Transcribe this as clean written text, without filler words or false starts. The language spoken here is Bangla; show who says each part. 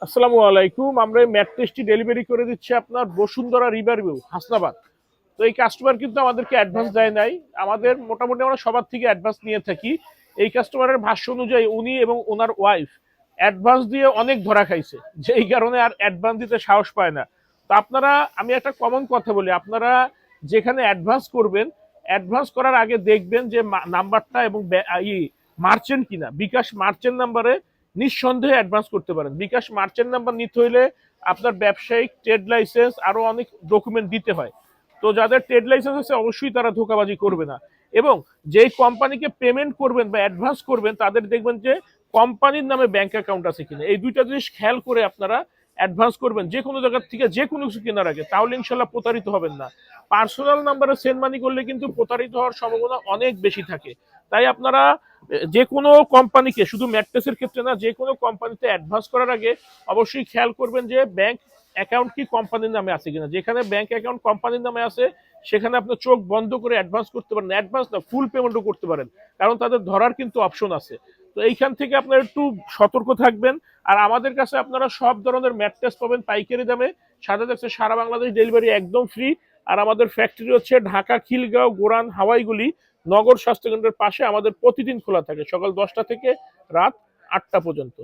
Speaker 1: আসসালামু আলাইকুম। আমরা এই ম্যাট্রেসটি ডেলিভারি করে দিচ্ছি আপনার বসুন্ধরা রিভার ভিউ হাসনাবাদ। তো এই কাস্টমার কিন্তু আমাদেরকে অ্যাডভান্স দেয় নাই। আমাদের মোটামুটি আমরা সবার থেকে অ্যাডভান্স নিয়ে থাকি। এই কাস্টমারের ভাষ্য অনুযায়ী উনি এবং ওনার ওয়াইফ অ্যাডভান্স দিয়ে অনেক ধরা খাইছে, যে এই কারণে আর অ্যাডভান্স দিতে সাহস পায় না। তো আপনারা, আমি একটা কমন কথা বলি, আপনারা যেখানে অ্যাডভান্স করবেন, অ্যাডভান্স করার আগে দেখবেন যে নাম্বারটা এবং মার্চেন্ট কিনা। বিকাশ মার্চেন্ট নাম্বারে নিঃসন্দেহে অ্যাডভান্স করতে পারেন। বিকাশ মার্চেন্ট নাম্বার নিতে হইলে আপনার ব্যবসায়িক ট্রেড লাইসেন্স আরো অনেক ডকুমেন্ট দিতে হয়। তো যাদের ট্রেড লাইসেন্স আছে অবশ্যই তারা ধোকাবাজি করবে না। এবং যেই কোম্পানিকে পেমেন্ট করবেন বা অ্যাডভান্স করবেন তাদের দেখবেন যে কোম্পানির নামে ব্যাংক অ্যাকাউন্ট আছে কিনা। এই দুইটা জিনিস খেয়াল করে আপনারা অ্যাডভান্স করবেন যে কোনো জায়গা থেকে যে কোনো কিছু কেনার আগে, তাহলে ইনশাল্লাহ প্রতারিত হবেন না। পার্সোনাল নাম্বারে সেন্ড মানি করলে কিন্তু প্রতারিত হওয়ার সম্ভাবনা অনেক বেশি থাকে। তাই আপনারা যে কোনো কোম্পানিকে, শুধু ম্যাট্রেসের ক্ষেত্রে না, যে কোনো কোম্পানিতে অ্যাডভান্স করার আগে অবশ্যই খেয়াল করবেন যে ব্যাংক অ্যাকাউন্ট কি কোম্পানির নামে আছে কিনা। যেখানে ব্যাংক অ্যাকাউন্ট কোম্পানির নামে আছে সেখানে আপনি চোখ বন্ধ করে অ্যাডভান্স করতে পারেন, অ্যাডভান্স না ফুল পেমেন্টও করতে পারেন, কারণ তাদের ধরার কিন্তু অপশন আছে। তো এইখান থেকে আপনারা একটু সতর্ক থাকবেন। আর আমাদের কাছে আপনারা সব ধরনের ম্যাট্রেস পাবেন পাইকারি দামে। সাথে থাকছে সারা বাংলাদেশ ডেলিভারি একদম ফ্রি। আর আমাদের ফ্যাক্টরি হচ্ছে ঢাকা, খিলগাঁও, গোরান, হাওয়াইগুলি নগর স্বাস্থ্যকেন্দ্রের পাশে। আমাদের প্রতিদিন খোলা থাকে সকাল 10টা থেকে রাত 8টা পর্যন্ত।